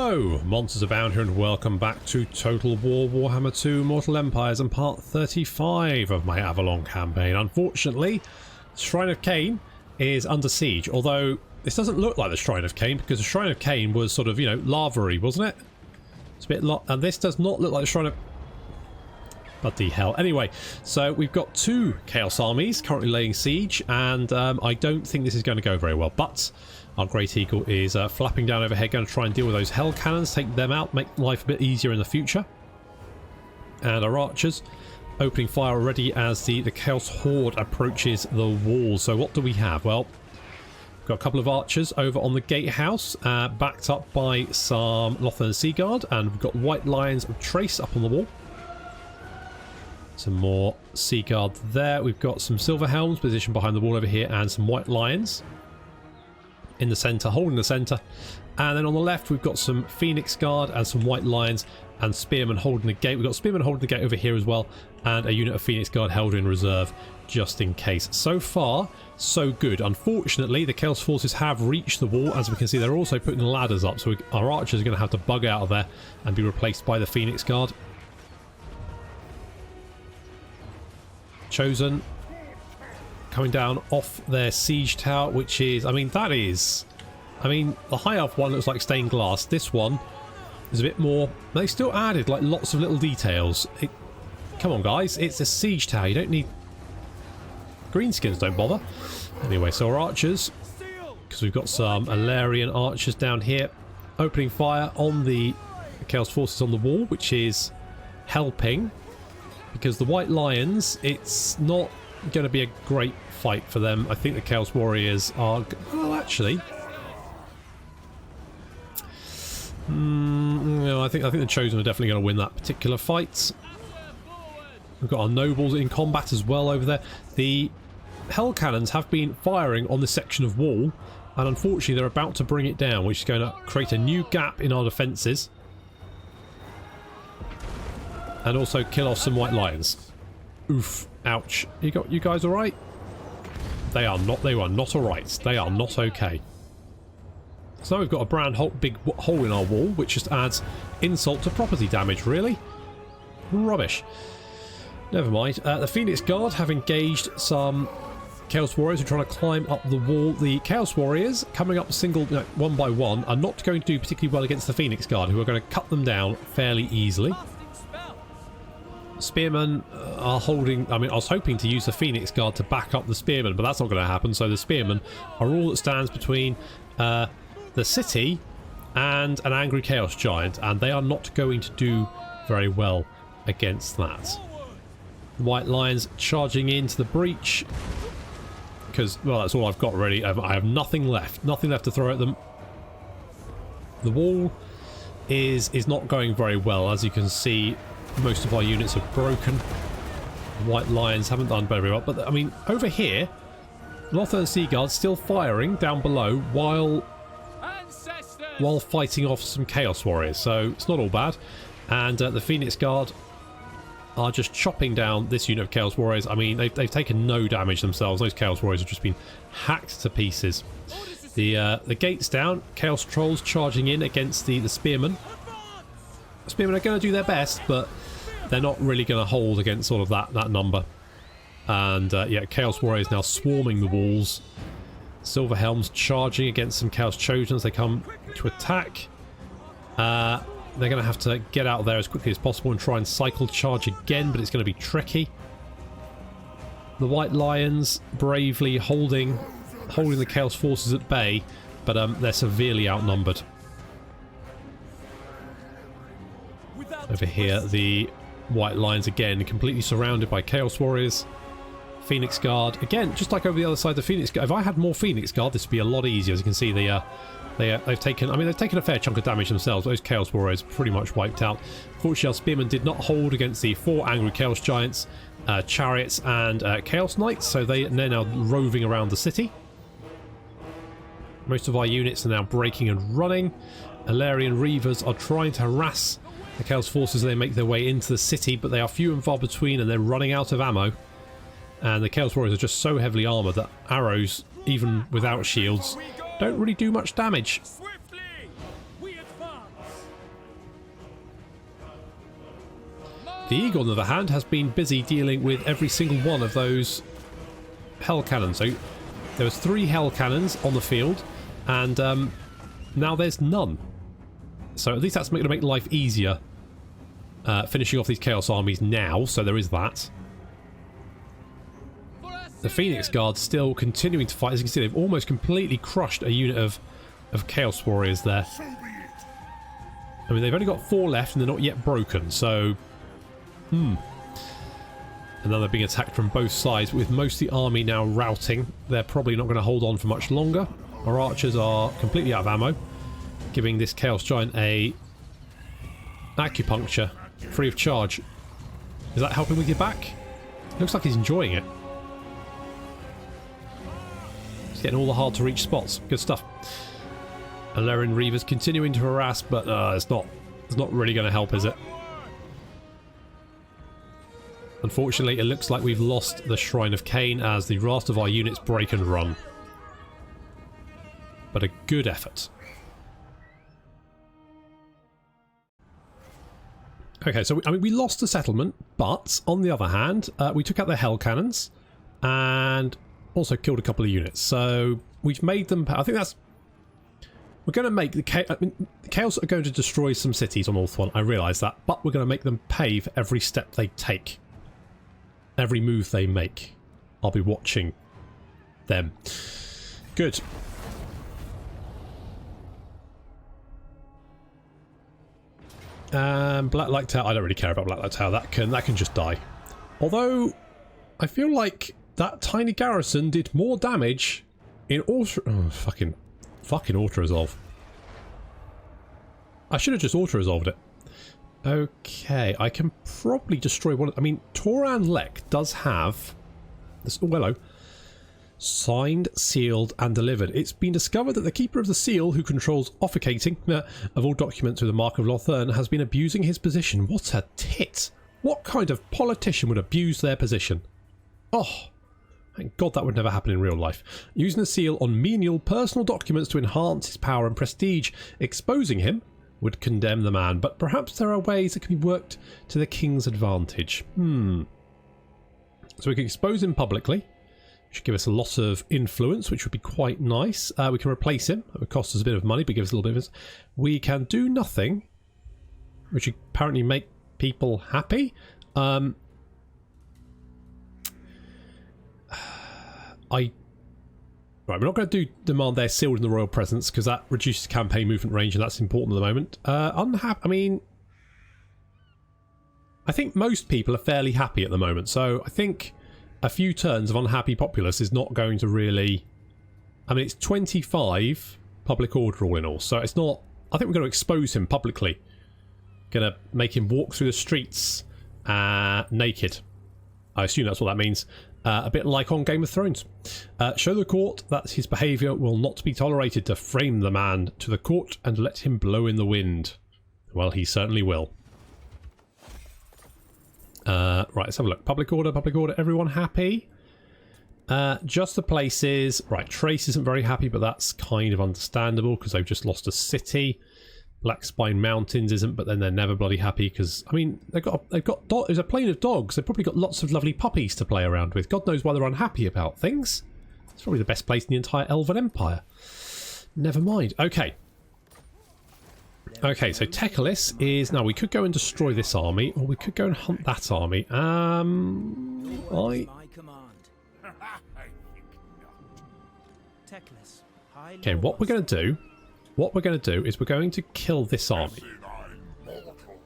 Hello, Monsters Abound here, and welcome back to Total War Warhammer 2 Mortal Empires and part 35 of my Avelorn campaign. Unfortunately, Shrine of Cain is under siege, although this doesn't look like the Shrine of Cain because the Shrine of Cain was sort of, you know, lava-y, wasn't it? It's a bit and this does not look like the Shrine of... Bloody hell. Anyway, so we've got two Chaos armies currently laying siege, and I don't think this is going to go very well, but our Great Eagle is flapping down overhead, going to try and deal with those Hell Cannons, take them out, make life a bit easier in the future. And our archers opening fire already as the Chaos Horde approaches the wall. So what do we have? Well, we've got a couple of archers over on the gatehouse, backed up by some Ulthuan Sea Guard, and we've got white lions of trace up on the wall. Some more Sea Guard there. We've got some Silver Helms positioned behind the wall over here, and some white lions in the centre, holding the centre. And then on the left we've got some Phoenix Guard and some white lions and spearmen holding the gate. We've got spearmen holding the gate over here as well, and a unit of Phoenix Guard held in reserve just in case. So far so good. Unfortunately, the Chaos forces have reached the wall. As we can see, they're also putting the ladders up, so our archers are going to have to bug out of there and be replaced by the Phoenix Guard. Chosen coming down off their siege tower, which is, I mean, that is, I mean, the High Elf one looks like stained glass. This one is a bit more, they still added like lots of little details. Come on guys, it's a siege tower, you don't need, greenskins don't bother. Anyway, so our archers, because we've got some Avelorn archers down here, opening fire on the Chaos forces on the wall, which is helping, because the White Lions, it's not going to be a great fight for them. I think the Chaos Warriors are... Well, actually... no, I think the Chosen are definitely going to win that particular fight. We've got our Nobles in combat as well over there. The Hell Cannons have been firing on this section of wall, and unfortunately they're about to bring it down, which is going to create a new gap in our defences. And also kill off some White Lions. Oof. Ouch. You guys alright? They are not alright. They are not okay. So now we've got a brand big hole in our wall, which just adds insult to property damage, really. Rubbish. Never mind. The Phoenix Guard have engaged some Chaos Warriors who are trying to climb up the wall. The Chaos Warriors, coming up one by one, are not going to do particularly well against the Phoenix Guard, who are going to cut them down fairly easily. Spearmen are holding... I mean, I was hoping to use the Phoenix Guard to back up the Spearmen, but that's not going to happen. So the Spearmen are all that stands between the city and an angry Chaos Giant, and they are not going to do very well against that. The White Lions charging into the breach, because, well, that's all I've got really. I have nothing left. Nothing left to throw at them. The wall is not going very well, as you can see. Most of our units are broken. White Lions haven't done very well, but I mean, over here, Ulthuan Sea Guard still firing down below while fighting off some Chaos Warriors, so it's not all bad. And the Phoenix Guard are just chopping down this unit of Chaos Warriors. I mean, they've taken no damage themselves. Those Chaos Warriors have just been hacked to pieces. The gate's down. Chaos Trolls charging in against the Spearmen. The Spearmen are going to do their best, but they're not really going to hold against all of that number. And yeah, Chaos Warriors now swarming the walls. Silver Helms charging against some Chaos Chosen as they come to attack. They're going to have to get out of there as quickly as possible and try and cycle charge again, but it's going to be tricky. The White Lions bravely holding the Chaos forces at bay, but they're severely outnumbered. Over here, the White Lions again completely surrounded by Chaos Warriors. Phoenix Guard again, just like over the other side. The Phoenix Guard. If I had more Phoenix Guard, this would be a lot easier. As you can see, they've taken. I mean, they've taken a fair chunk of damage themselves. Those Chaos Warriors pretty much wiped out. Fortunately, our Spearmen did not hold against the 4 angry Chaos Giants, Chariots, and Chaos Knights. So they're now roving around the city. Most of our units are now breaking and running. Avelorn Reavers are trying to harass the Chaos forces as they make their way into the city, but they are few and far between, and they're running out of ammo. And the Chaos Warriors are just so heavily armoured that arrows, even without shields, don't really do much damage. The Eagle, on the other hand, has been busy dealing with every single one of those hell cannons. So there was 3 hell cannons on the field, and now there's none. So at least that's going to make life easier finishing off these Chaos armies now, so there is that. The Phoenix Guard's still continuing to fight. As you can see, they've almost completely crushed a unit of Chaos Warriors there. I mean, they've only got 4 left and they're not yet broken, so... And now they're being attacked from both sides. With most of the army now routing, they're probably not going to hold on for much longer. Our archers are completely out of ammo, giving this Chaos Giant a acupuncture free of charge. Is that helping with your back? Looks like he's enjoying it. He's getting all the hard to reach spots. Good stuff. Avelorn Reavers continuing to harass, but it's not really going to help, is it? Unfortunately, it looks like we've lost the Shrine of Cain as the last of our units break and run. But a good effort. Okay, so I mean, we lost the settlement, but on the other hand, we took out their hell cannons and also killed a couple of units. So we've made them. I think that's. We're going to make the Chaos are going to destroy some cities on Ulthuan. I realise that, but we're going to make them pay for every step they take, every move they make. I'll be watching them. Good. Black Light Tower. I don't really care about Black Light Tower. That can just die. Although I feel like that tiny garrison did more damage in auto. Oh, fucking auto resolve. I should have just auto resolved it. Okay, I can probably destroy one. I mean, Toran Lek does have this. Oh, hello. Signed, sealed, and delivered. It's been discovered that the Keeper of the Seal, who controls officiating of all documents with the Mark of Ulthuan, has been abusing his position. What a tit! What kind of politician would abuse their position? Oh, thank God that would never happen in real life. Using the seal on menial personal documents to enhance his power and prestige. Exposing him would condemn the man, but perhaps there are ways that can be worked to the king's advantage. So we can expose him publicly. Should give us a lot of influence, which would be quite nice. We can replace him. It would cost us a bit of money, but give us a little bit of it. We can do nothing, which would apparently make people happy. Right, we're not going to demand they're sealed in the royal presence because that reduces campaign movement range, and that's important at the moment. I mean, I think most people are fairly happy at the moment, so I think a few turns of unhappy populace is not going to really... I mean, it's 25 public order all in all, so it's not... I think we're going to expose him publicly. Going to make him walk through the streets naked. I assume that's what that means. A bit like on Game of Thrones. Show the court that his behaviour will not be tolerated. To frame the man to the court and let him blow in the wind. Well, he certainly will. Right, let's have a look. Public order, everyone happy? Just the places. Right, Trace isn't very happy, but that's kind of understandable because they've just lost a city. Black Spine Mountains isn't, but then they're never bloody happy because, I mean, there's a plain of dogs. They've probably got lots of lovely puppies to play around with. God knows why they're unhappy about things. It's probably the best place in the entire Elven Empire. Never mind. Okay. Okay, so Tekalis is... Now, we could go and destroy this army, or we could go and hunt that army. Okay, what we're going to do... What we're going to do is we're going to kill this army.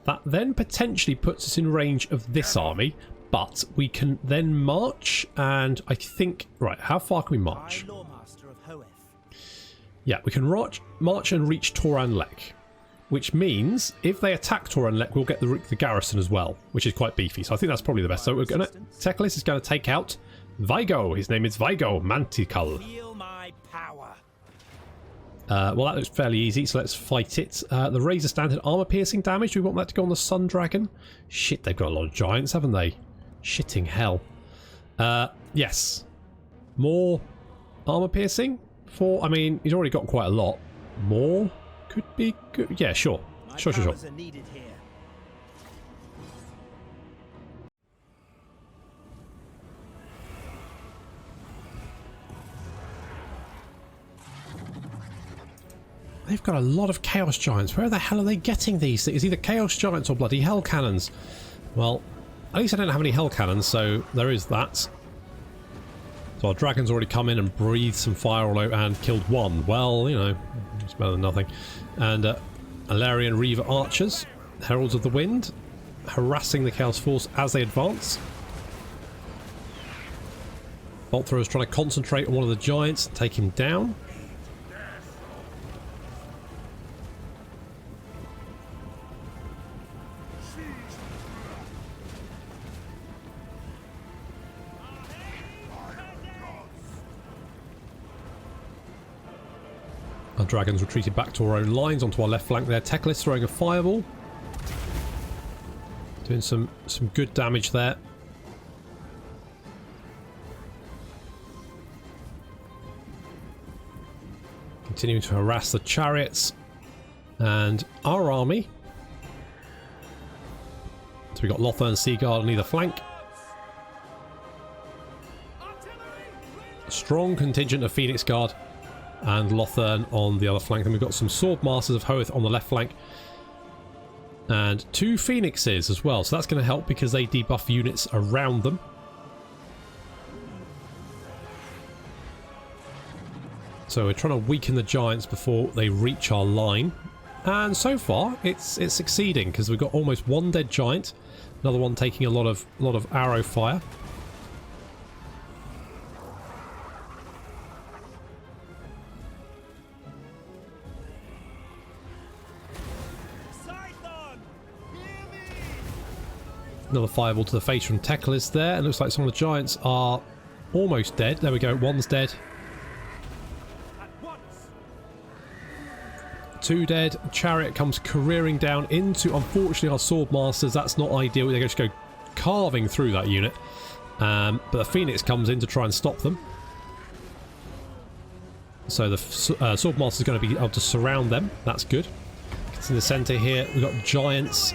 That then potentially puts us in range of this army, but we can then march, and I think... Right, how far can we march? Yeah, we can march and reach Toran Lek, which means if they attack Toran Lek, we'll get the garrison as well, which is quite beefy. So I think that's probably the best. So we're going to... Tekalis is going to take out Vigo. His name is Vigo Mantical. Well, that looks fairly easy, so let's fight it. The Razor Standard armor-piercing damage. Do we want that to go on the Sun Dragon? Shit, they've got a lot of giants, haven't they? Shitting hell. Yes. More armor-piercing? I mean, he's already got quite a lot. More? Could be good. Yeah, sure. Sure. They've got a lot of Chaos Giants. Where the hell are they getting these things? Either Chaos Giants or bloody Hell Cannons. Well, at least I don't have any Hell Cannons, so there is that. So our Dragon's already come in and breathed some fire all over and killed one. Well, you know, it's better than nothing. And Alarian Reaver Archers, Heralds of the Wind, harassing the Chaos Force as they advance. Bolt Thrower's trying to concentrate on one of the Giants and take him down. Our Dragons retreated back to our own lines onto our left flank there. Teclis throwing a fireball. Doing some good damage there. Continuing to harass the chariots. And our army. So we've got Ulthuan Seaguard on either flank. A strong contingent of Phoenix Guard and Ulthuan on the other flank. Then we've got some Sword Masters of Hoeth on the left flank. And 2 Phoenixes as well. So that's going to help because they debuff units around them. So we're trying to weaken the Giants before they reach our line. And so far, it's succeeding because we've got almost 1 dead Giant. Another one taking a lot of arrow fire. Another fireball to the face from Teclis there, and looks like some of the Giants are almost dead. There we go, 1's dead. 2 dead. Chariot comes careering down into, unfortunately, our Sword Masters. That's not ideal. They just go carving through that unit. But the Phoenix comes in to try and stop them. So the Sword Master is going to be able to surround them. That's good. It's in the centre here. We've got Giants.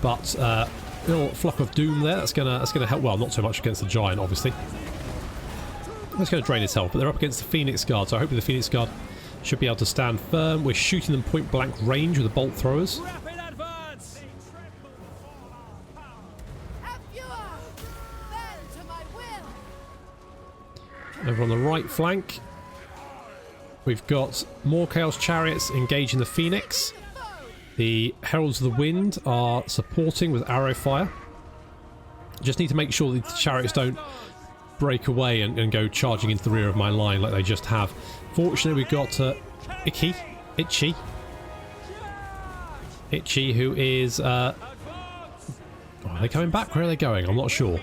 But a little Flock of Doom there. That's gonna help. Well, not so much against the Giant, obviously. That's going to drain his health. But they're up against the Phoenix Guard. So hopefully the Phoenix Guard should be able to stand firm. We're shooting them point blank range with the bolt throwers. Over on the right flank, we've got more Chaos Chariots engaging the Phoenix. The Heralds of the Wind are supporting with arrow fire. Just need to make sure that the chariots don't break away and go charging into the rear of my line like they just have. Fortunately, we've got Itchy, who is... are they coming back? Where are they going? I'm not sure.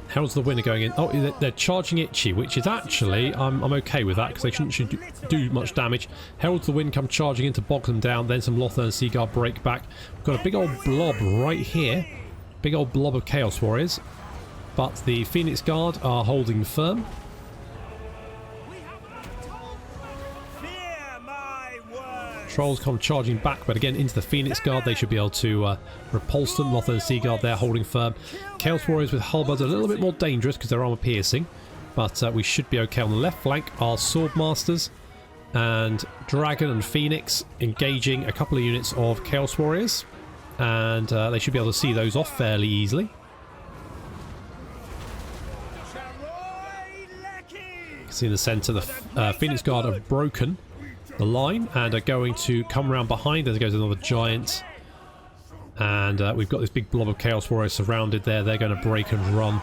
Heralds of the Wind are going in. Oh, they're charging Itchy, which is actually... I'm okay with that, because they shouldn't do much damage. Heralds of the Wind come charging in to bog them down. Then some Ulthuan Seaguard break back. We've got a big old blob right here. Big old blob of Chaos Warriors. But the Phoenix Guard are holding firm. Trolls come charging back, but again into the Phoenix Guard. They should be able to repulse them. Ulthuan Seaguard there holding firm. Chaos Warriors with halberds are a little bit more dangerous because they're armor piercing, but we should be okay. On the left flank are Sword Masters and Dragon and Phoenix engaging a couple of units of Chaos Warriors, and they should be able to see those off fairly easily. You can see in the centre the Phoenix Guard have broken the line and are going to come around behind. There goes another Giant, and we've got this big blob of Chaos Warriors surrounded there. They're going to break and run,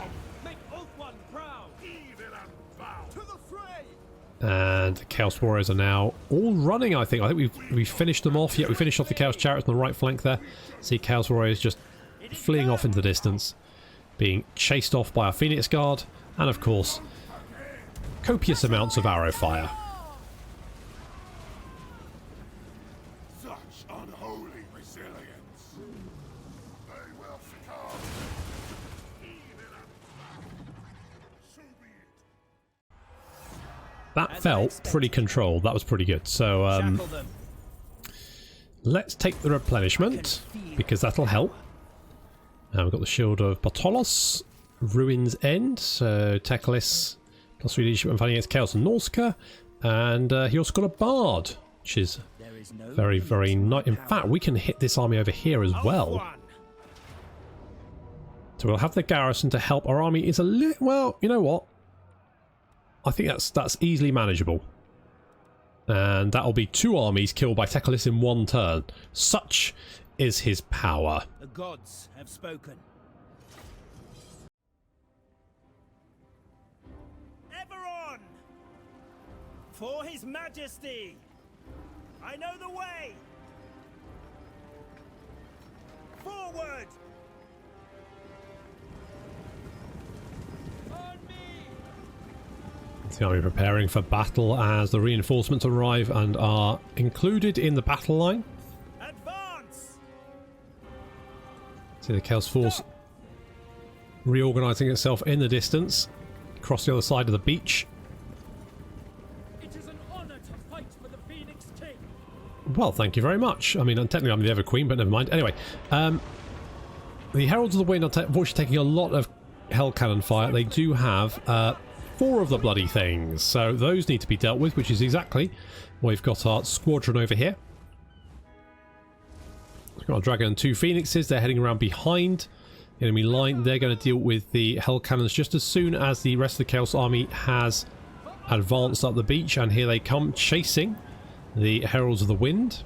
and the Chaos Warriors are now all running. I think we've finished them off. Yeah, we finished off the Chaos Chariots on the right flank there. See Chaos Warriors just fleeing off into the distance, being chased off by our Phoenix Guard, and of course copious amounts of arrow fire. That felt pretty controlled. That was pretty good. So let's take the replenishment, because that'll help. We've got the Shield of Bartolos, Ruin's End, so Teclis, plus 3 leadership and fighting against Chaos and Nausicaa, And he also got a bard, which is very, very nice. In fact, we can hit this army over here as well. So we'll have the garrison to help. Our army is a little... Well, you know what? I think that's easily manageable. And that'll be 2 armies killed by Teclis in 1 turn. Such is his power. The gods have spoken. Avelorn! For his majesty! I know the way! Forward! On me! The army preparing for battle as the reinforcements arrive and are included in the battle line. Advance! See the Chaos Force reorganising itself in the distance across the other side of the beach. It is an honour to fight for the Phoenix King. Well, thank you very much. I mean, technically I'm the Ever Queen, but never mind. Anyway, the Heralds of the Wind are unfortunately taking a lot of Hell Cannon fire. They do have 4 of the bloody things, so those need to be dealt with, which is exactly why we've got our squadron over here. We've got a dragon and 2 phoenixes. They're heading around behind the enemy line. They're going to deal with the Hell Cannons just as soon as the rest of the Chaos Army has advanced up the beach, and here they come chasing the Heralds of the Wind.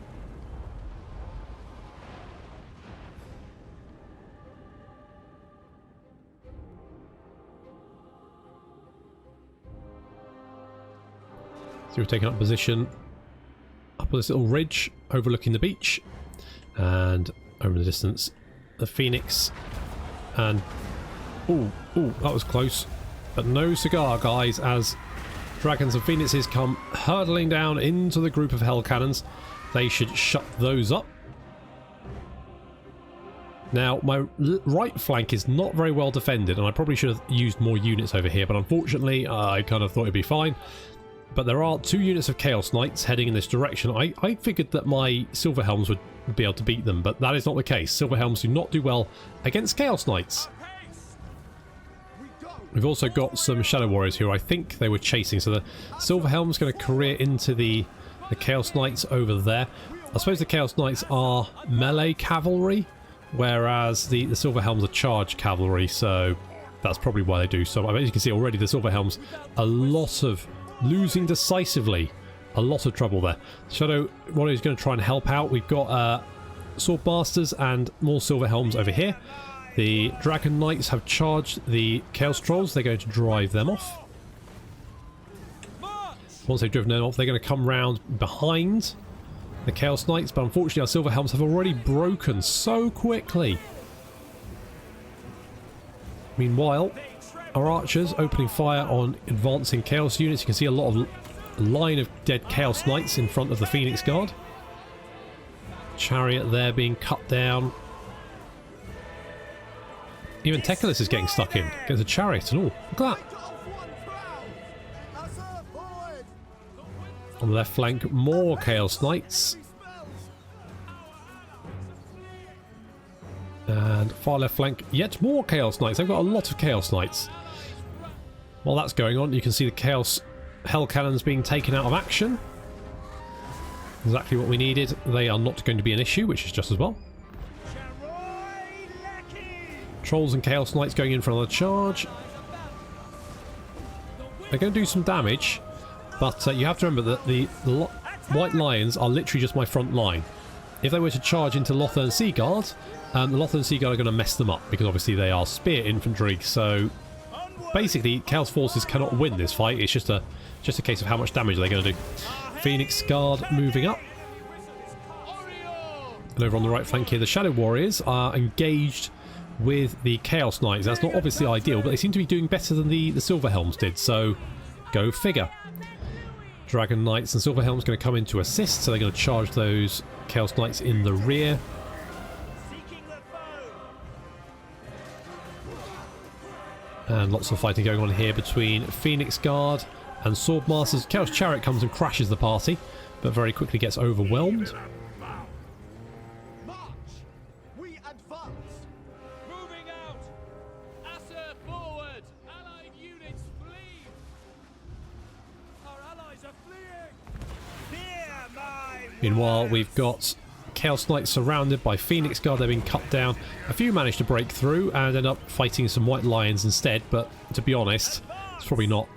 So we're taking up position up this little ridge overlooking the beach, and over in the distance the Phoenix, and ooh, that was close, but no cigar, guys, as dragons and phoenixes come hurtling down into the group of Hell Cannons. They should shut those up. Now my right flank is not very well defended, and I probably should have used more units over here, but unfortunately I kind of thought it'd be fine. But there are 2 units of Chaos Knights heading in this direction. I figured that my Silver Helms would be able to beat them, but that is not the case. Silver Helms do not do well against Chaos Knights. We've also got some Shadow Warriors who I think they were chasing. So the Silver Helm's going to career into the Chaos Knights over there. I suppose the Chaos Knights are melee cavalry, whereas the Silver Helms are charge cavalry, so that's probably why they do so. I mean, as you can see already, the Silver Helms, a lot of losing decisively, a lot of trouble there. Shadow Warrior is going to try and help out. We've got Sword Masters and more Silver Helms over here. The Dragon Knights have charged the Chaos Trolls. They're going to drive them off. Once they've driven them off, they're going to come round behind the Chaos Knights, but unfortunately our Silver Helms have already broken so quickly. Meanwhile, our archers opening fire on advancing Chaos units. You can see a lot of line of dead Chaos Knights in front of the Phoenix Guard. Chariot there being cut down. Even Teclis is getting stuck in. Gets a chariot and all. Look at that. On the left flank, more Chaos Knights. And far left flank, yet more Chaos Knights. They've got a lot of Chaos Knights. While that's going on, you can see the Chaos Hell Cannons being taken out of action. Exactly what we needed. They are not going to be an issue, which is just as well. Trolls and Chaos Knights going in for another charge. They're going to do some damage, but you have to remember that the White Lions are literally just my front line. If they were to charge into Ulthuan Sea Guard, the Ulthuan Sea Guard are going to mess them up, because obviously they are spear infantry, so basically Chaos Forces cannot win this fight. It's just a case of how much damage they're going to do. Phoenix Guard moving up. And over on the right flank here, the Shadow Warriors are engaged with the Chaos Knights. That's not obviously ideal, but they seem to be doing better than the Silver Helms did, so go figure. Dragon Knights and Silver Helms going to come in to assist, so they're going to charge those Chaos Knights in the rear. And lots of fighting going on here between Phoenix Guard and Sword Masters. Chaos Chariot comes and crashes the party, but very quickly gets overwhelmed. are fleeing! Meanwhile, we've got Chaos Knights surrounded by Phoenix Guard. They've been cut down. A few managed to break through and end up fighting some White Lions instead, but to be honest, it's probably not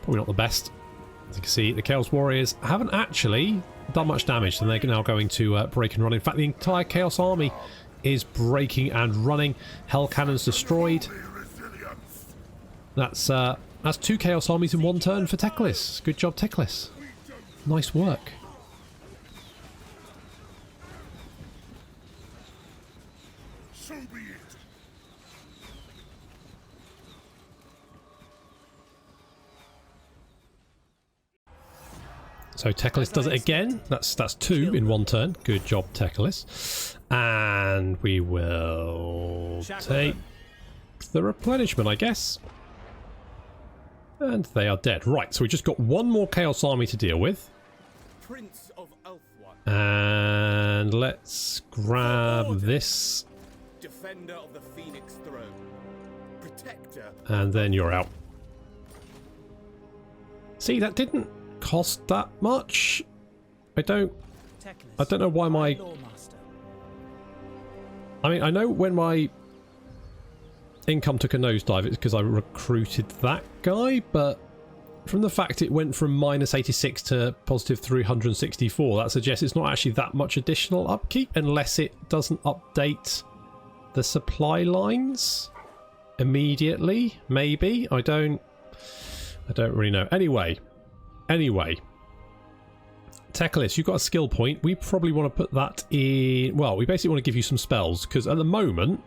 the best. As you can see, the Chaos Warriors haven't actually done much damage, and they're now going to break and run. In fact, the entire Chaos Army is breaking and running. Hell Cannons destroyed. That's 2 Chaos Armies in 1 turn for Teclis. Good job, Teclis. Nice work. So be it. So Teclis does it again. That's 2 in 1 turn. Good job, Teclis. And we will take the replenishment, I guess. And they are dead. Right, so we just got 1 more Chaos Army to deal with. Prince of Ulthuan, And let's grab this. defender of the Phoenix throne, protector. And then you're out. See, that didn't cost that much. I don't know why my... I mean, I know when my income took a nosedive, it's because I recruited that guy, but from the fact it went from -86 to positive 364, that suggests it's not actually that much additional upkeep unless it doesn't update the supply lines immediately. Maybe. I don't really know. Anyway, Teclis, you've got a skill point. We probably want to put that in... Well, we basically want to give you some spells, because at the moment,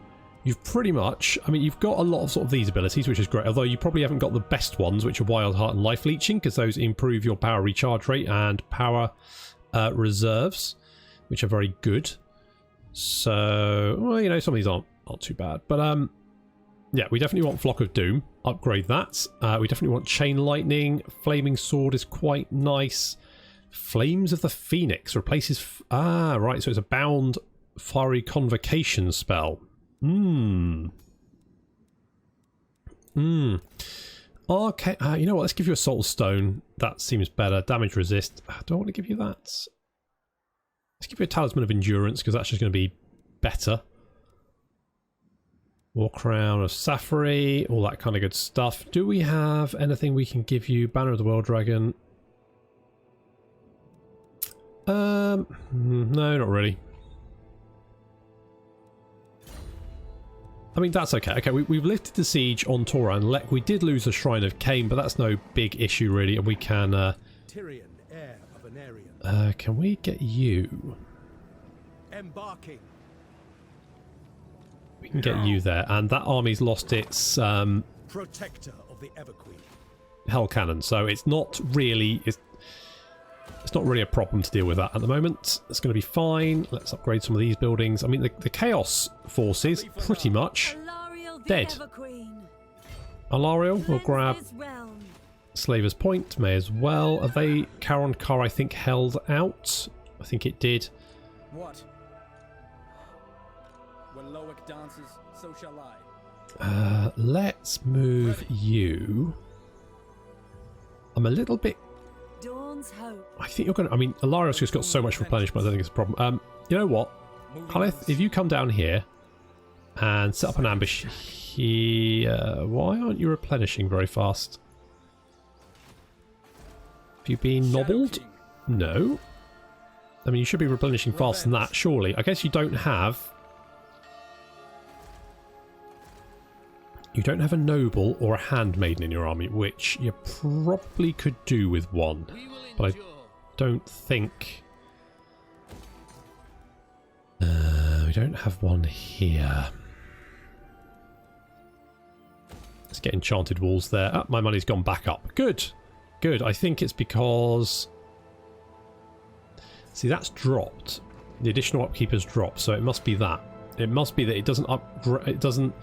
you've pretty much... I mean, you've got a lot of sort of these abilities, which is great, although you probably haven't got the best ones, which are Wild Heart and Life Leeching, because those improve your power recharge rate and power reserves, which are very good. So, well, you know, some of these aren't too bad. But, yeah, we definitely want Flock of Doom. Upgrade that. We definitely want Chain Lightning. Flaming Sword is quite nice. Flames of the Phoenix replaces... right, so it's a bound fiery convocation spell. Okay, you know what, let's give you a Soul Stone. That seems better. Damage resist. Do I want to give you that? Let's give you a Talisman of Endurance, because that's just going to be better. War Crown of Safari, all that kind of good stuff. Do we have anything we can give you? Banner of the World Dragon. No, not really. I mean, that's okay. Okay, we've lifted the siege on Torah and Lek. We did lose the Shrine of Cain, but that's no big issue, really. And we can... Tyrion, heir of Anarion. Can we get you? Embarking. We can get you there. And that army's lost its... Protector of the Everqueen. Hell Cannon, so it's not really... It's not really a problem to deal with that at the moment. It's going to be fine. Let's upgrade some of these buildings. I mean, the Chaos forces, pretty much dead. Alariel will grab Slaver's Point, may as well. Are they... Charon Car, I think, held out. I think it did. What? When Loic dances, so shall I. Let's move you. I'm a little bit... Dawn's hope. I think you're going to... I mean, Alariel's just got so much replenishment, I don't think it's a problem. You know what? Haleth, if you come down here and set up an ambush here... why aren't you replenishing very fast? Have you been nobbled? No. I mean, you should be replenishing faster than that, surely. I guess you don't have... You don't have a noble or a handmaiden in your army, which you probably could do with one. But I don't think... we don't have one here. Let's get enchanted walls there. Oh, my money's gone back up. Good. Good. I think it's because... See, that's dropped. The additional upkeep has dropped, so it must be that. It must be that it doesn't upgrade... It doesn't...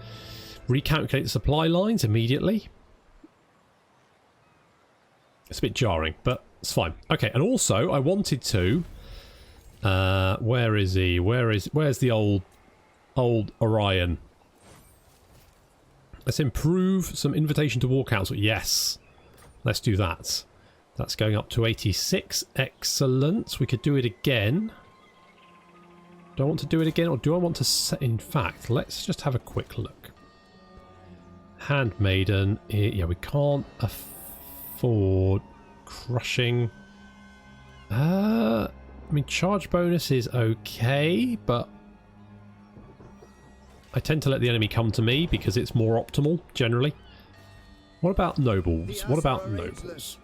recalculate the supply lines immediately. It's a bit jarring, but it's fine. Okay, and also I wanted to... where is he? Where's the old Orion? Let's improve some invitation to war council. Yes. Let's do that. That's going up to 86. Excellent. We could do it again. Do I want to do it again, or do I want to set... In fact, let's just have a quick look. Handmaiden. Yeah, we can't afford crushing. I mean, charge bonus is okay, but I tend to let the enemy come to me because it's more optimal, generally. What about nobles? What about nobles?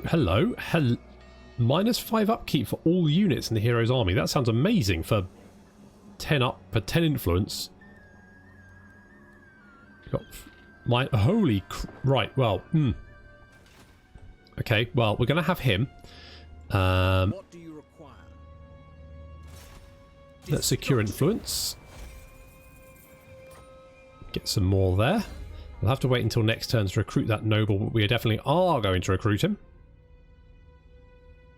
Hello? -5 upkeep for all units in the hero's army. That sounds amazing for 10 up, for 10 influence. Got holy right, well, okay, well, we're going to have him. What do you require? Let's secure influence. Get some more there. We'll have to wait until next turn to recruit that noble, but we definitely are going to recruit him.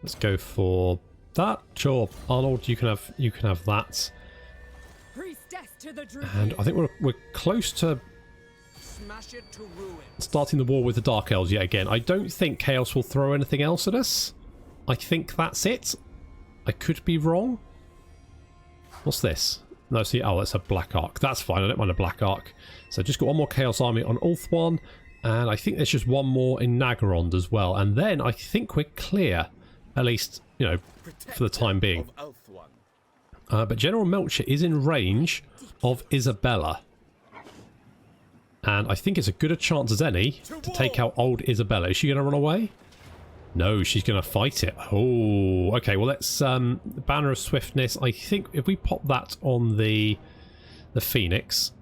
Let's go for that. Sure, Arnold, you can have that. And I think we're close to Smash it to ruin. starting the war with the Dark Elves yet again. I don't think Chaos will throw anything else at us. I think that's it. I could be wrong. What's this? No, see, oh, that's a Black Arc. That's fine, I don't mind a Black Arc. So just got one more Chaos Army on Ulthuan, and I think there's just one more in Nagarond as well. And then I think we're clear, at least, you know, for the time being. But General Melcher is in range of Isabella. And I think it's as good a chance as any to take out old Isabella. Is she going to run away? No, she's going to fight it. Oh, okay. Well, let's Banner of Swiftness. I think if we pop that on the Phoenix,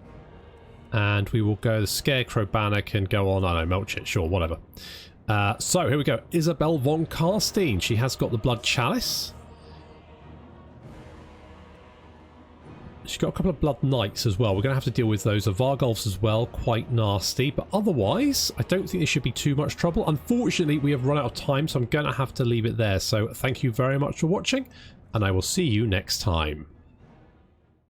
and we will go. The Scarecrow banner can go on. I don't know, Melch it. Sure, whatever. So here we go. Isabel von Karstein. She has got the Blood Chalice. She's got a couple of Blood Knights as well. We're going to have to deal with those. The Vargolfs as well. Quite nasty. But otherwise, I don't think there should be too much trouble. Unfortunately, we have run out of time, so I'm going to have to leave it there. So thank you very much for watching, and I will see you next time.